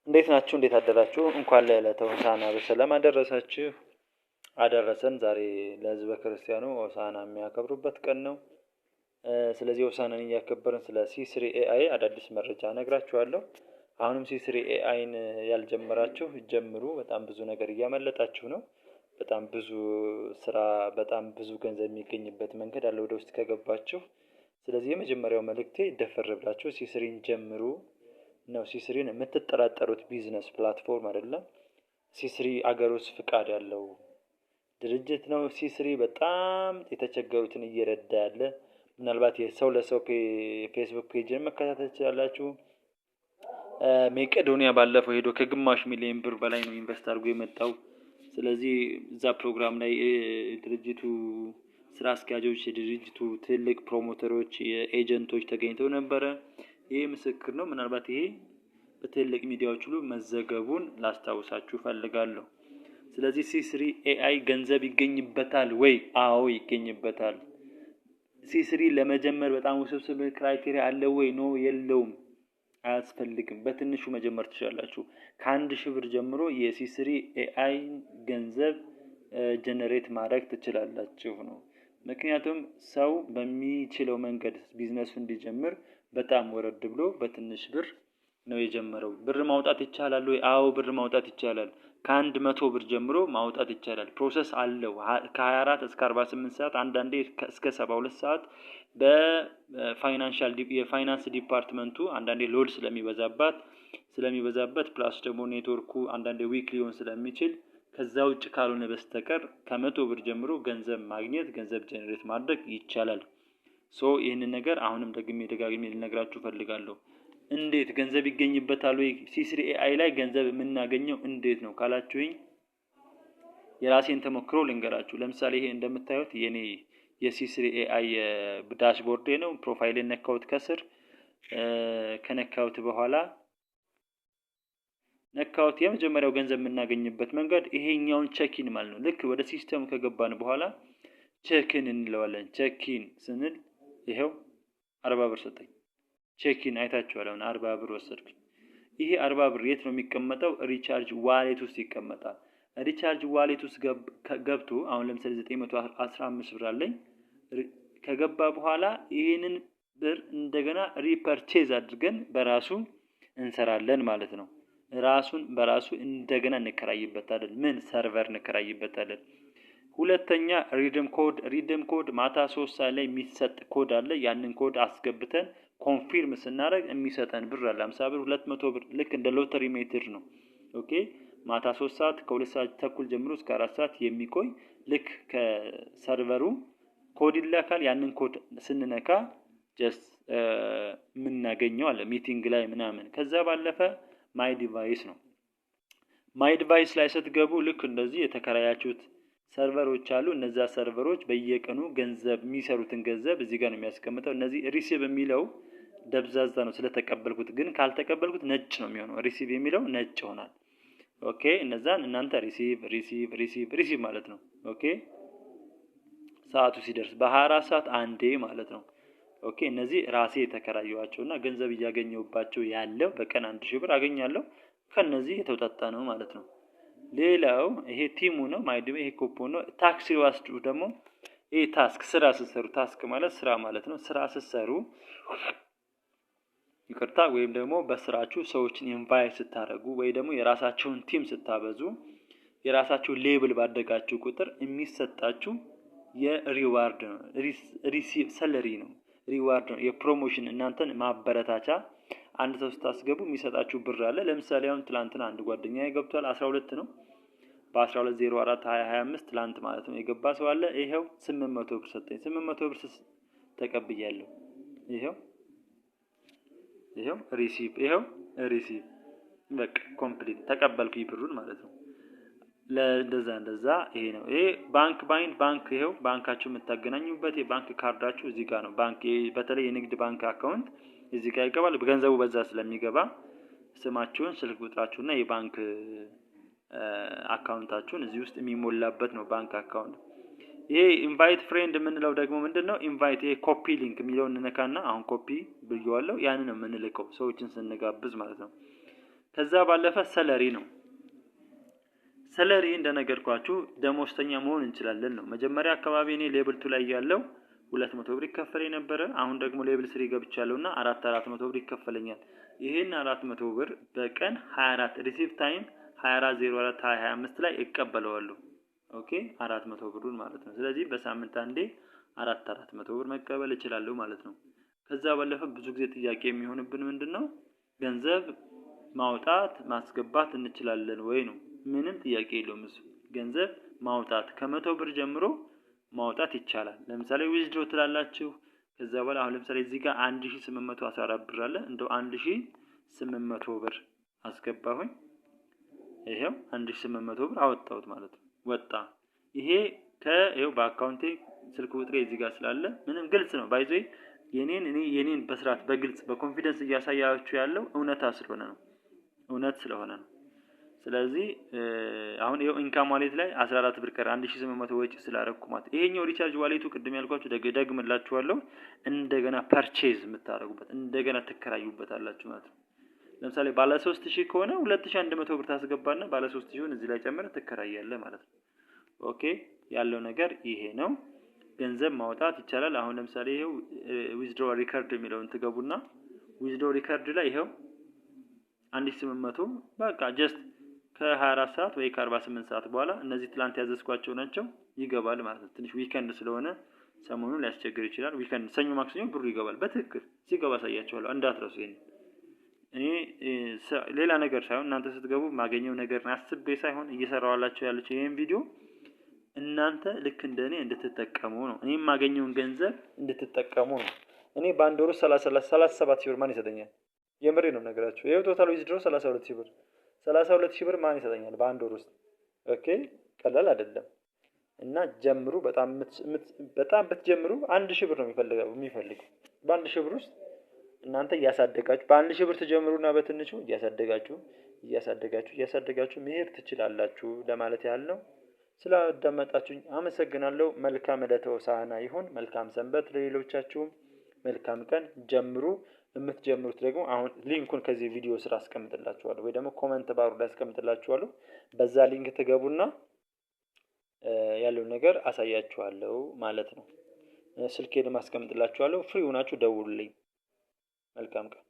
እንዴት ናችሁ? እንዴት አደራችሁ? እንኳን ለዕለተ ሆሳዕና በሰላም አደረሳችሁ አደረሰን። ዛሬ ለሕዝበ ክርስቲያኑ ሆሳዕና የሚያከብሩበት ቀን ነው። ስለዚህ ሆሳዕናን እያከበርን ስለ C3 AI አዳዲስ መረጃ እነግራችኋለሁ። አሁንም C3 AIን ያልጀመራችሁ ጀምሩ። በጣም ብዙ ነገር እያመለጣችሁ ነው። በጣም ብዙ ስራ፣ በጣም ብዙ ገንዘብ የሚገኝበት መንገድ አለ ወደ ውስጥ ከገባችሁ። ስለዚህ የመጀመሪያው መልእክቴ ደፈር ብላችሁ C3ን ጀምሩ ነው። C3ን የምትጠራጠሩት ቢዝነስ ፕላትፎርም አይደለም። C3 አገር ውስጥ ፍቃድ ያለው ድርጅት ነው። C3 በጣም የተቸገሩትን እየረዳ ያለ፣ ምናልባት የሰው ለሰው ፌስቡክ ፔጅን መከታተል ትችላላችሁ። መቄዶንያ ባለፈው ሄዶ ከግማሽ ሚሊዮን ብር በላይ ነው ኢንቨስት አድርጎ የመጣው። ስለዚህ እዛ ፕሮግራም ላይ ድርጅቱ ስራ አስኪያጆች፣ የድርጅቱ ትልቅ ፕሮሞተሮች፣ የኤጀንቶች ተገኝተው ነበረ። ይሄ ምስክር ነው። ምናልባት ይሄ በትልቅ ሚዲያዎች ሁሉ መዘገቡን ላስታውሳችሁ ፈልጋለሁ። ስለዚህ C3 AI ገንዘብ ይገኝበታል ወይ? አዎ ይገኝበታል። C3 ለመጀመር በጣም ውስብስብ ክራይቴሪያ አለ ወይ? ኖ የለውም፣ አያስፈልግም። በትንሹ መጀመር ትችላላችሁ። ከ1000 ብር ጀምሮ የC3 AI ገንዘብ ጀነሬት ማድረግ ትችላላችሁ ነው። ምክንያቱም ሰው በሚችለው መንገድ ቢዝነሱ እንዲጀምር በጣም ወረድ ብሎ በትንሽ ብር ነው የጀመረው። ብር ማውጣት ይቻላል ወይ? አዎ ብር ማውጣት ይቻላል። ከ100 ብር ጀምሮ ማውጣት ይቻላል። ፕሮሰስ አለው። ከ24 እስከ 48 ሰዓት፣ አንዳንዴ እስከ 72 ሰዓት የፋይናንስ ዲፓርትመንቱ አንዳንዴ ሎድ ስለሚበዛበት ፕላስ ደግሞ ኔትወርኩ አንዳንዴ ዊክ ሊሆን ስለሚችል ከዛ ውጭ ካልሆነ በስተቀር ከ100 ብር ጀምሮ ገንዘብ ማግኘት፣ ገንዘብ ጀነሬት ማድረግ ይቻላል። ይህንን ነገር አሁንም ደጋግሜ ልነግራችሁ ፈልጋለሁ። እንዴት ገንዘብ ይገኝበታል ወይ? C3 AI ላይ ገንዘብ የምናገኘው እንዴት ነው ካላችሁኝ፣ የራሴን ተሞክሮ ልንገራችሁ። ለምሳሌ ይሄ እንደምታዩት የኔ የC3 AI ዳሽቦርድ ነው። ፕሮፋይልን ነካውት። ከስር ከነካውት በኋላ የመጀመሪያው ገንዘብ የምናገኝበት መንገድ ይሄኛውን ቼኪን ማለት ነው። ልክ ወደ ሲስተም ከገባን በኋላ ቼኪን እንለዋለን። ቼኪን ስንል ይሄው 40 ብር ሰጠኝ። ቼኪን አይታችኋል። አሁን 40 ብር ወሰድኩኝ። ይሄ 40 ብር የት ነው የሚቀመጠው? ሪቻርጅ ዋሌት ውስጥ ይቀመጣል። ሪቻርጅ ዋሌት ውስጥ ገብቶ አሁን ለምሳሌ 915 ብር አለኝ። ከገባ በኋላ ይሄንን ብር እንደገና ሪፐርቼዝ አድርገን በራሱ እንሰራለን ማለት ነው። ራሱን በራሱ እንደገና እንከራይበታለን። ምን ሰርቨር እንከራይበታለን። ሁለተኛ ሪደም ኮድ ማታ 3 ሰዓት ላይ የሚሰጥ ኮድ አለ። ያንን ኮድ አስገብተን ኮንፊርም ስናደርግ የሚሰጠን ብር አለ። 50 ብር፣ 200 ብር። ልክ እንደ ሎተሪ ሜትር ነው። ኦኬ ማታ 3 ሰዓት ከ2 ሰዓት ተኩል ጀምሮ እስከ 4 ሰዓት የሚቆይ ልክ ከሰርቨሩ ኮድ ይላካል። ያንን ኮድ ስንነካ ጀስት የምናገኘው አለ ሚቲንግ ላይ ምናምን። ከዛ ባለፈ ማይ ዲቫይስ ነው። ማይ ዲቫይስ ላይ ስትገቡ ልክ እንደዚህ የተከራያችሁት ሰርቨሮች አሉ። እነዛ ሰርቨሮች በየቀኑ ገንዘብ የሚሰሩትን ገንዘብ እዚህ ጋር ነው የሚያስቀምጠው። እነዚህ ሪሲቭ የሚለው ደብዛዛ ነው ስለተቀበልኩት፣ ግን ካልተቀበልኩት ነጭ ነው የሚሆነው። ሪሲቭ የሚለው ነጭ ይሆናል። ኦኬ እነዛን እናንተ ሪሲቭ ማለት ነው። ኦኬ ሰዓቱ ሲደርስ በ24 ሰዓት አንዴ ማለት ነው። ኦኬ እነዚህ ራሴ የተከራየዋቸውና ገንዘብ እያገኘሁባቸው ያለው በቀን 1000 ብር አገኛለሁ። ከነዚህ የተውጣጣ ነው ማለት ነው። ሌላው ይሄ ቲሙ ነው። ይሄ ኩፖን ነው። ታክሲ ዋስዱ ደግሞ ይሄ ታስክ ስራ ስትሰሩ፣ ታስክ ማለት ስራ ማለት ነው። ስራ ስትሰሩ ወይም ደግሞ በስራችሁ ሰዎችን ኢንቫይት ስታደርጉ ወይ ደግሞ የራሳችሁን ቲም ስታበዙ የራሳችሁ ሌብል ባደጋችሁ ቁጥር የሚሰጣችሁ የሪዋርድ ነው። ሪሲቭ ሰለሪ ነው። ሪዋርድ ነው። የፕሮሞሽን እናንተን ማበረታቻ አንድ ሰው ስታስገቡ የሚሰጣችሁ ብር አለ። ለምሳሌ አሁን ትላንትና አንድ ጓደኛዬ ገብቷል። 12 ነው። በ12/04/2025 ትላንት ማለት ነው የገባ ሰው አለ። ይሄው 800 ብር ሰጠኝ። 800 ብር ተቀብያለሁ። ይሄው ሪሲቭ በቃ ኮምፕሊት ተቀበልኩኝ ብሩን ማለት ነው። እንደዛ ይሄ ነው። ይሄ ባንክ ይሄው ባንካችሁ የምታገናኙበት የባንክ ካርዳችሁ እዚህ ጋር ነው። ባንክ በተለይ የንግድ ባንክ አካውንት እዚህ ጋር ይገባል። በገንዘቡ በዛ ስለሚገባ ስማችሁን፣ ስልክ ቁጥራችሁና የባንክ አካውንታችሁን እዚህ ውስጥ የሚሞላበት ነው ባንክ አካውንት። ይሄ ኢንቫይት ፍሬንድ የምንለው ደግሞ ምንድነው? ኢንቫይት ይሄ ኮፒ ሊንክ የሚለውን እንነካና አሁን ኮፒ ብየዋለሁ። ያንን ነው የምንልከው ሰዎችን ስንጋብዝ ማለት ነው። ከዛ ባለፈ ሰለሪ ነው። ሰለሪ እንደነገርኳችሁ ደሞዝተኛ መሆን እንችላለን ነው። መጀመሪያ አካባቢ እኔ ሌብል 2 ላይ ያለው 200 ብር ይከፈለኝ ነበረ። አሁን ደግሞ ሌብል 3 ገብቻለሁና 400 ብር ይከፈለኛል። ይሄን 400 ብር በቀን 24 ሪሲቭ ታይም 24/04/2025 ላይ እቀበለዋለሁ። ኦኬ 400 ብሩን ማለት ነው። ስለዚህ በሳምንት አንዴ 400 ብር መቀበል እችላለሁ ማለት ነው። ከዛ ባለፈ ብዙ ጊዜ ጥያቄ የሚሆንብን ምንድነው ገንዘብ ማውጣት ማስገባት እንችላለን ወይ ነው። ምንም ጥያቄ የለውም እሱ። ገንዘብ ማውጣት ከ100 ብር ጀምሮ ማውጣት ይቻላል። ለምሳሌ ዊዝድሮ ትላላችሁ። ከዛ በኋላ አሁን ለምሳሌ እዚህ ጋር 1814 ብር አለ። እንደው 1800 ብር አስገባሁኝ። ይሄው 1800 ብር አወጣሁት ማለት ነው። ወጣ። ይሄ ከይሄው በአካውንቴ ስልክ ቁጥሬ እዚህ ጋር ስላለ ምንም ግልጽ ነው። ባይዘ የኔን በስርዓት በግልጽ በኮንፊደንስ እያሳያችሁ ያለው እውነታ ስለሆነ ነው። እውነት ስለሆነ ነው። ስለዚህ አሁን ይሄው ኢንካም ዋሌት ላይ 14 ብር ቀረ 1800 ወጪ ስላረኩ ማለት ይሄኛው ሪቻርጅ ዋሌቱ ቅድም ያልኳችሁ ደግምላችኋለሁ እንደገና ፐርቼዝ የምታረጉበት እንደገና ትከራዩበታላችሁ ማለት ነው። ለምሳሌ ባለ 3000 ከሆነ 2100 ብር ታስገባና ባለ 3000ን እዚህ ላይ ጨምረህ ትከራያለህ ማለት ነው። ኦኬ ያለው ነገር ይሄ ነው። ገንዘብ ማውጣት ይቻላል። አሁን ለምሳሌ ይሄው ዊዝድሮ ሪከርድ የሚለውን ትገቡና ዊዝድሮ ሪከርድ ላይ ይሄው 1800 በቃ ጀስት ከ24 ሰዓት ወይ ከ48 ሰዓት በኋላ እነዚህ ትላንት ያዘዝኳቸው ናቸው ይገባል ማለት ነው። ትንሽ ዊኬንድ ስለሆነ ሰሞኑን ሊያስቸግር ይችላል። ዊኬንድ ሰኞ ማክሰኞ ብሩ ይገባል። በትክክል ሲገባ አሳያችኋለሁ። እንዳትረሱ ይሄን። እኔ ሌላ ነገር ሳይሆን እናንተ ስትገቡ ማገኘው ነገር አስቤ ሳይሆን እየሰራዋላችሁ ያለችው ይሄን ቪዲዮ እናንተ ልክ እንደኔ እንድትጠቀሙ ነው። እኔ ማገኘውን ገንዘብ እንድትጠቀሙ ነው። እኔ በአንድ ወር 37 ሺህ ብር ማን ይሰጠኛል? የምሬ ነው ነገራችሁ። ይሄው ቶታል ዊዝድሮ 32 ሺህ ብር 32 ሺህ ብር ማን ይሰጠኛል በአንድ ወር ውስጥ? ኦኬ ቀላል አይደለም። እና ጀምሩ። በጣም ብትጀምሩ 1000 ብር ነው የሚፈልገው። በአንድ ሺህ ብር ውስጥ እናንተ እያሳደጋችሁ በአንድ ሺህ ብር ትጀምሩና በትንሹ እያሳደጋችሁ መሄድ ትችላላችሁ ለማለት ያህል ነው። ስላዳመጣችሁኝ አመሰግናለሁ። መልካም ዕለተ ሆሳዕና ይሁን። መልካም ሰንበት ለሌሎቻችሁም። መልካም ቀን። ጀምሩ። የምትጀምሩት ደግሞ አሁን ሊንኩን ከዚህ ቪዲዮ ስራ አስቀምጥላችኋለሁ ወይ ደግሞ ኮሜንት ባሩ ላይ አስቀምጥላችኋለሁ። በዛ ሊንክ ትገቡና ያለው ነገር አሳያችኋለሁ ማለት ነው። ስልኬን አስቀምጥላችኋለሁ። ፍሪ ሆናችሁ ደውሉልኝ። መልካም ቀን።